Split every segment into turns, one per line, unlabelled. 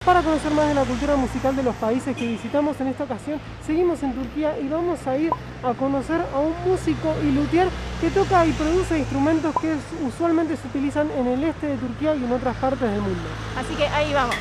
Para conocer más de la cultura musical de los países que visitamos en esta ocasión, seguimos en Turquía y vamos a ir a conocer a un músico y luthier que toca y produce instrumentos que usualmente se utilizan en el este de Turquía y en otras partes del mundo.
Así que ahí vamos.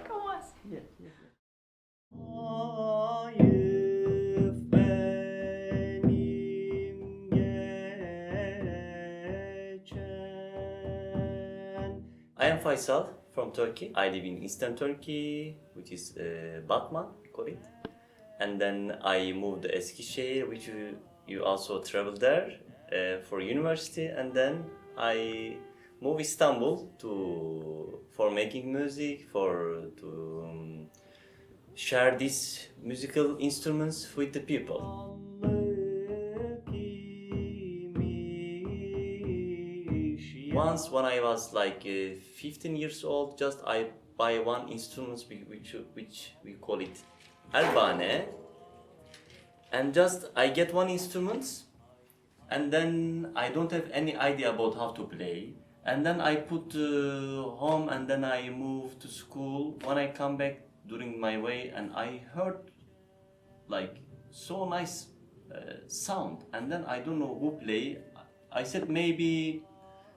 ¿Cómo así?
I am Faisal from Turkey. I live in Eastern Turkey, which is Batman, call it. And then I moved to Eskişehir, which you also traveled there for university. And then I moved Istanbul for making music, to share these musical instruments with the people. Once when I was like 15 years old, just I buy one instrument which we call it Erbane, and just I get one instrument, and then I don't have any idea about how to play, and then I put home, and then I move to school. When I come back during my way, and I heard like so nice sound, and then I don't know who play. I said maybe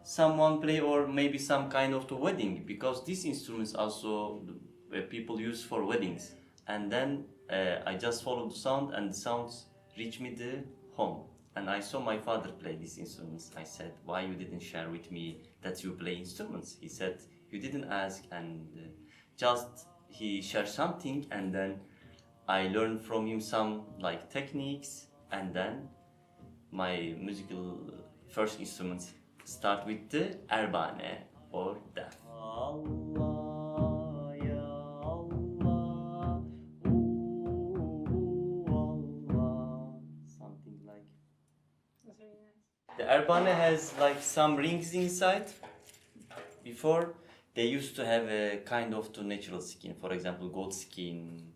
someone play, or maybe some kind of the wedding, because these instruments also people use for weddings. And then I just followed the sound, and the sounds reached me the home, and I saw my father play these instruments. I said, why you didn't share with me that you play instruments? He said, you didn't ask, and just he shared something, and then I learned from him some like techniques, and then my musical first instruments start with the erbane or def. Allah ya Allah, Allah, something like.
That's really nice.
The erbane has like some rings inside. Before they used to have a kind of the natural skin, for example, goat skin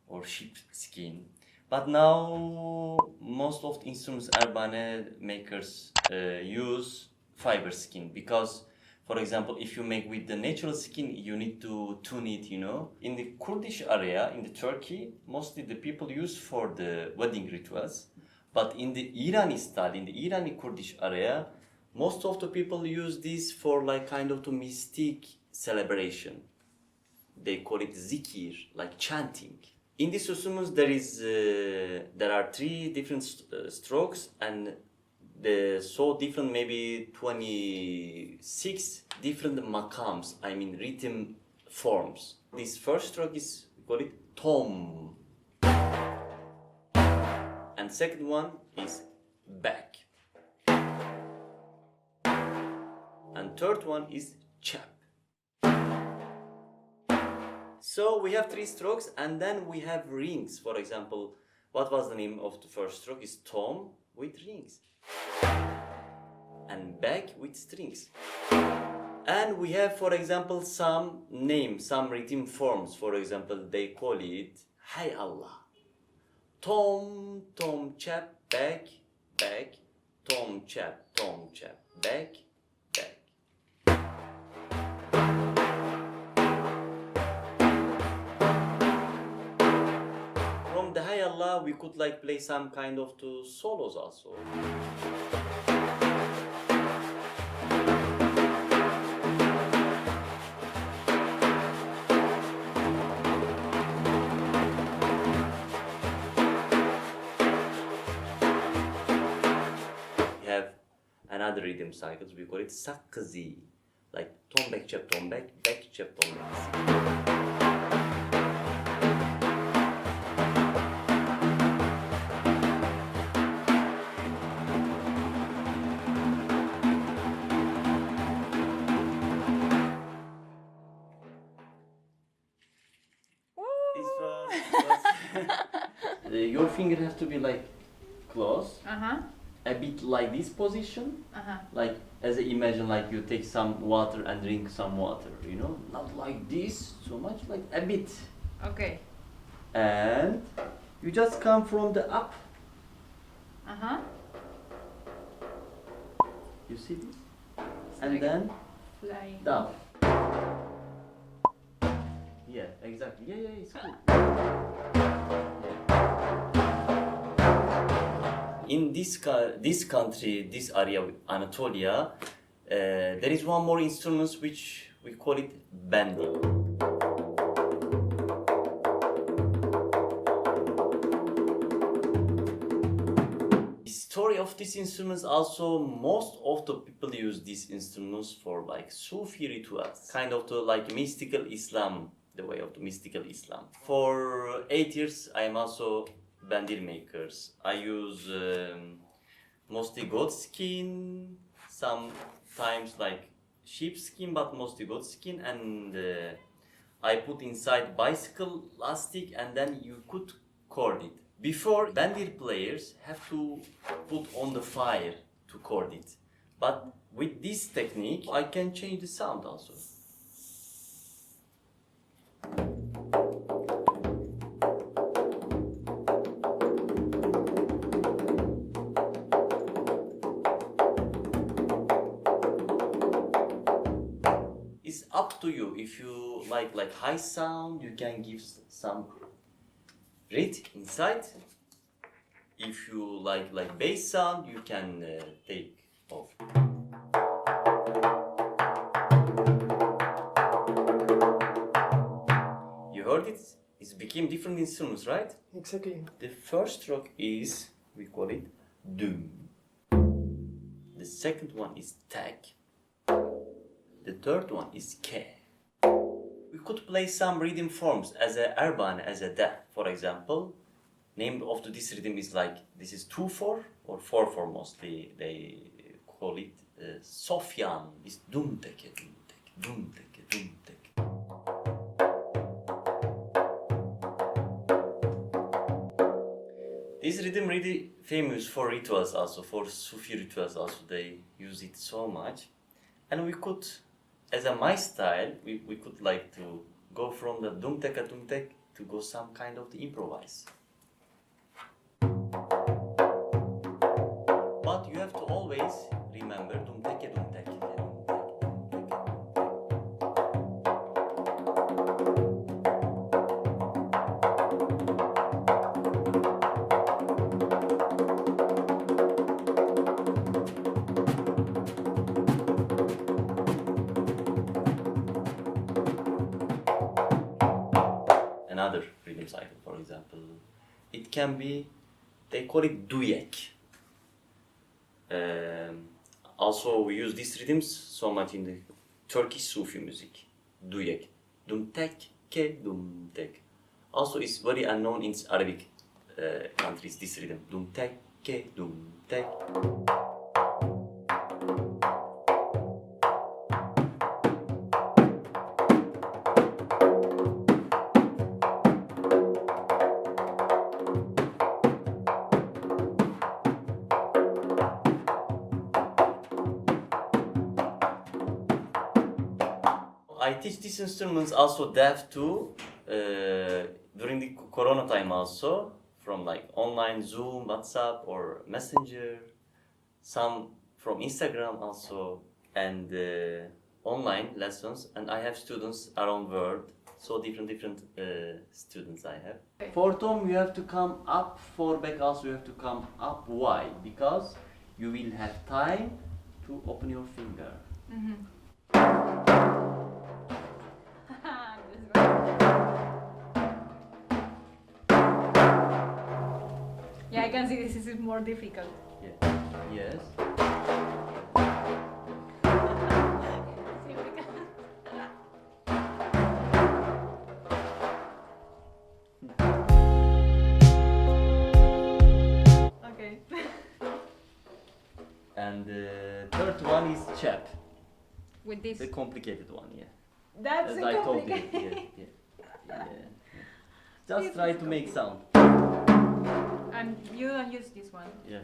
or sheep skin. But now most of the instruments erbane makers use fiber skin, because for example if you make with the natural skin you need to tune it, you know. In the Kurdish area in the Turkey, mostly the people use for the wedding rituals, but in the Irani style, in the Irani Kurdish area, most of the people use this for like kind of the mystic celebration. They call it zikir, like chanting. In these instruments there are three different strokes, and so different, maybe 26 different makams, I mean rhythm forms. This first stroke is, we call it tom, and second one is back, and third one is chap. So we have three strokes, and then we have rings. For example, what was the name of the first stroke? Is tom with rings, and back with strings. And we have, for example, some names, some rhythm forms. For example, they call it Hay Allah. Tom, tom, chap, back, back, tom, chap, back, back. From the Hay Allah, we could like play some kind of two solos also. We have another rhythm cycles, we call it sakzi, like tom back, chap, tom back. This was your finger has to be like close.
Uh-huh.
a bit like this position,
Uh-huh.
like as I imagine like you take some water and drink some water, you know, not like this so much, like a bit,
Okay.
and you just come from the up.
Uh-huh.
You see this,
It's
and
like
then
flying.
down. Yeah, exactly. Yeah, yeah, it's cool. In this country, this area, Anatolia, there is one more instrument which we call it bandi. The story of these instruments also, most of the people use these instruments for like Sufi rituals, kind of the like mystical Islam, the way of the mystical Islam. For 8 years, I am also bandir makers. I use mostly goat skin, sometimes like sheep skin, but mostly goat skin, and I put inside bicycle elastic, and then you could cord it. Before, bandir players have to put on the fire to cord it, but with this technique, I can change the sound also. It's up to you. If you like high sound, you can give some reed inside. If you like bass sound, you can take off. You heard it? It became different instruments, right?
Exactly.
The first stroke is, we call it dum. The second one is tag. The third one is ke. We could play some rhythm forms as a erbane, as a da, for example. Name of this rhythm is like, this is 2/4 or 4/4 mostly. They call it Sofyan. It's dum teke, dum teke, dum teke, dum teke. This rhythm really famous for rituals also, for Sufi rituals also. They use it so much. And we could, as a my style, we could like to go from the dum tek to go some kind of the improvise. But you have to always remember dum tek, dum tek, dum tek, dum tek, dum tek. Another rhythm cycle, for example, it can be, they call it duyek. Also, we use these rhythms so much in the Turkish Sufi music. Duyek, dum tek, ke dum tek. Also, it's very unknown in Arabic countries. This rhythm, dum tek, ke dum tek. I teach these instruments also deaf too during the Corona time also, from like online Zoom, WhatsApp or Messenger, some from Instagram also, and online lessons. And I have students around world, so different students I have.
Okay.
For tom you have to come up, for back also you have to come up. Why? Because you will have time to open your finger.
Yeah, I can see this is more difficult.
Yeah. Yes.
Sí, porque- Okay.
And the third one is chap,
With this.
the complicated one, yeah.
That's
As
a
I told you,
complicated.
yeah. Just
This
try
is
to make sound.
And you don't use this one.
Yeah.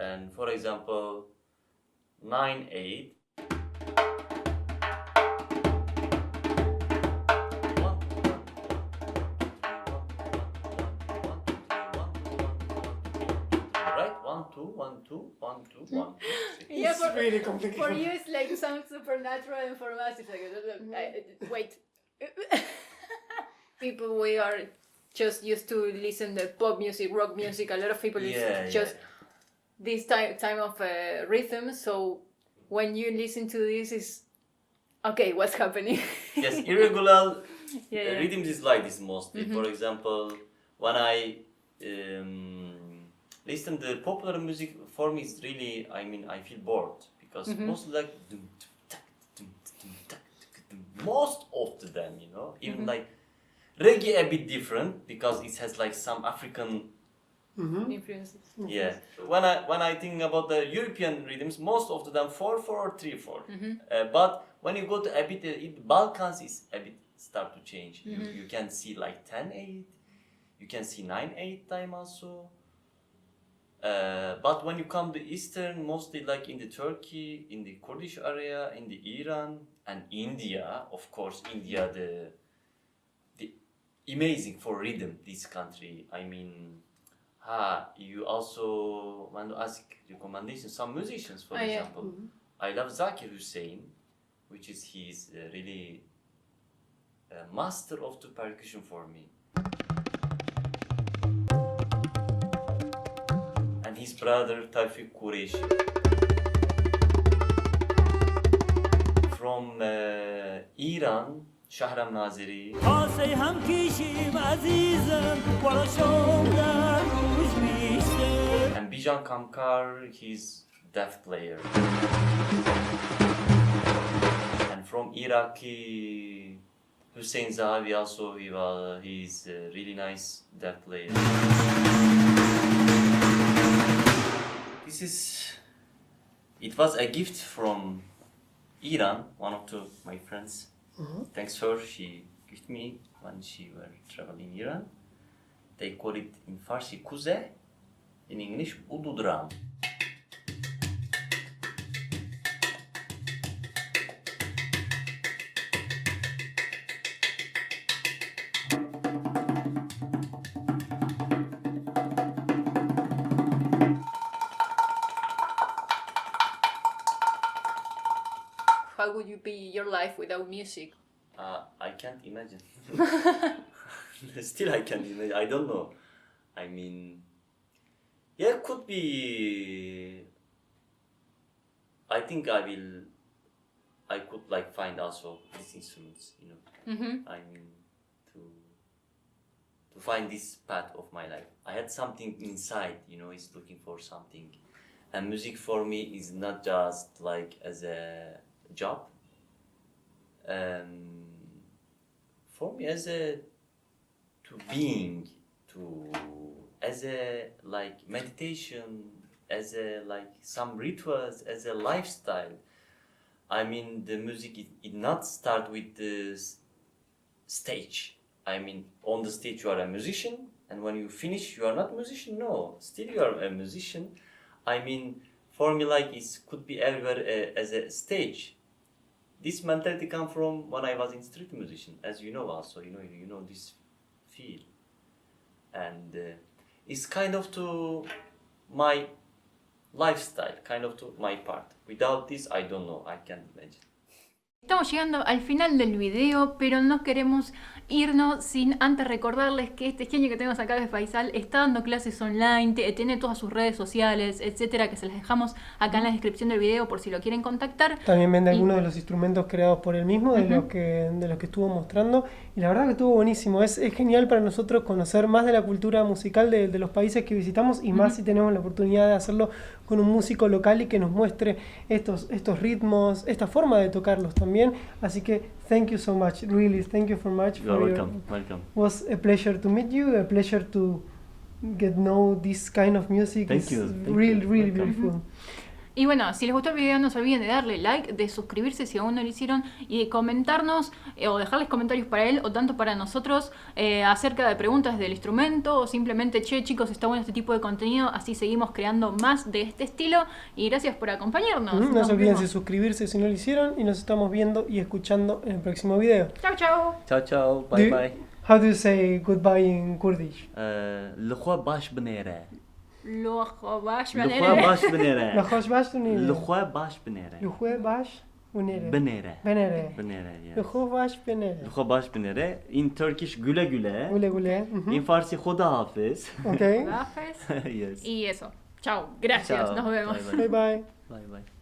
And for example, 9/8. Right? 1 2 1 2 1 2 1 2.
Yeah,
It's really complicated.
For you, it's like sounds supernatural, and for us, it's like wait. People, we are just used to listen to pop music, rock music. A lot of people listen to just this time of rhythm. So when you listen to this, is okay. What's happening?
Yes, irregular
Yeah.
rhythms is like this mostly. For example, when I listen to popular music, for me it's really, I mean, I feel bored because mostly like most of them, you know, even like reggae a bit different because it has like some African
Influences.
yeah. When I think about the European rhythms, most of them 4/4 or 3/4. But when you go to a bit in Balkans, it's a bit start to change. You can see like 10/8. You can see 9/8 time also. But when you come to Eastern, mostly like in the Turkey, in the Kurdish area, in the Iran and India, of course, India the amazing for rhythm. This country, I mean. You also want to ask recommendations. Some musicians, for example, I love Zakir Hussain, which is he's really a master of the percussion for me. And his brother Tawfik Qureshi. From Iran, Shahram Naziri. And Bijan Kamkar, he's deaf player. And from Iraqi, Hussein Zahavi also, he's a really nice def player. It was a gift from Iran, one of my friends. Thanks her, she gifted me when she were traveling Iran. They call it in Farsi kuze, in English udu drum.
How would you be your life without music?
I can't imagine. Still, I can't imagine. I don't know. I mean, yeah, could be. I think I could like find also these instruments, you know. I mean, to find this path of my life. I had something inside, you know, is looking for something, and music for me is not just like as a job. For me as a as a like meditation, as a like some rituals, as a lifestyle. I mean, the music it not start with the stage. I mean, on the stage you are a musician, and when you finish you are not a musician. No, still you are a musician. I mean, for me, like it could be everywhere as a stage. This mentality come from when I was in street musician, as you know also, you know this feel. And it's kind of to my lifestyle, kind of to my part. Without this, I don't know, I can't imagine.
Estamos llegando al final del video, pero no queremos irnos sin antes recordarles que este genio que tenemos acá de Faisal está dando clases online, tiene todas sus redes sociales, etcétera, que se las dejamos acá en la descripción del video por si lo quieren contactar.
También vende algunos de los instrumentos creados por él mismo, de los que estuvo mostrando, y la verdad que estuvo buenísimo. Es genial para nosotros conocer más de la cultura musical de los países que visitamos, y más si tenemos la oportunidad de hacerlo con un músico local y que nos muestre estos ritmos, esta forma de tocarlos también. Así que thank you so much, really, thank you for much.
You're welcome. Welcome.
It was a pleasure to meet you, a pleasure to get know this kind of music.
Thank
It's
you.
really beautiful.
Y bueno, si les gustó el video no se olviden de darle like, de suscribirse si aún no lo hicieron y de comentarnos o dejarles comentarios para él o tanto para nosotros acerca de preguntas del instrumento o simplemente, che chicos, está bueno este tipo de contenido, así seguimos creando más de este estilo y gracias por acompañarnos.
No se olviden de suscribirse si no lo hicieron y nos estamos viendo y escuchando en el próximo video.
Chao, chao.
Ciao, ciao. Bye, bye.
How do you say goodbye in Kurdish?
L'khwa bash bnere.
L'khwa bash
L'khwa bash bnere.
L'khwa bash bnere.
L'khwa bash bnere.
L'khwa bash bnere.
Bnere.
Bnere.
Bnere, yes.
L'khwa bash bnere.
L'khwa bash bnere. In Turkish güle güle.
Güle güle.
In Farsi Khuda Hafiz.
Okay.
Gafes.
Yes.
Y eso. Chao. Gracias.
Ciao.
Nos vemos.
Bye,
Bye bye.
bye. Bye, bye.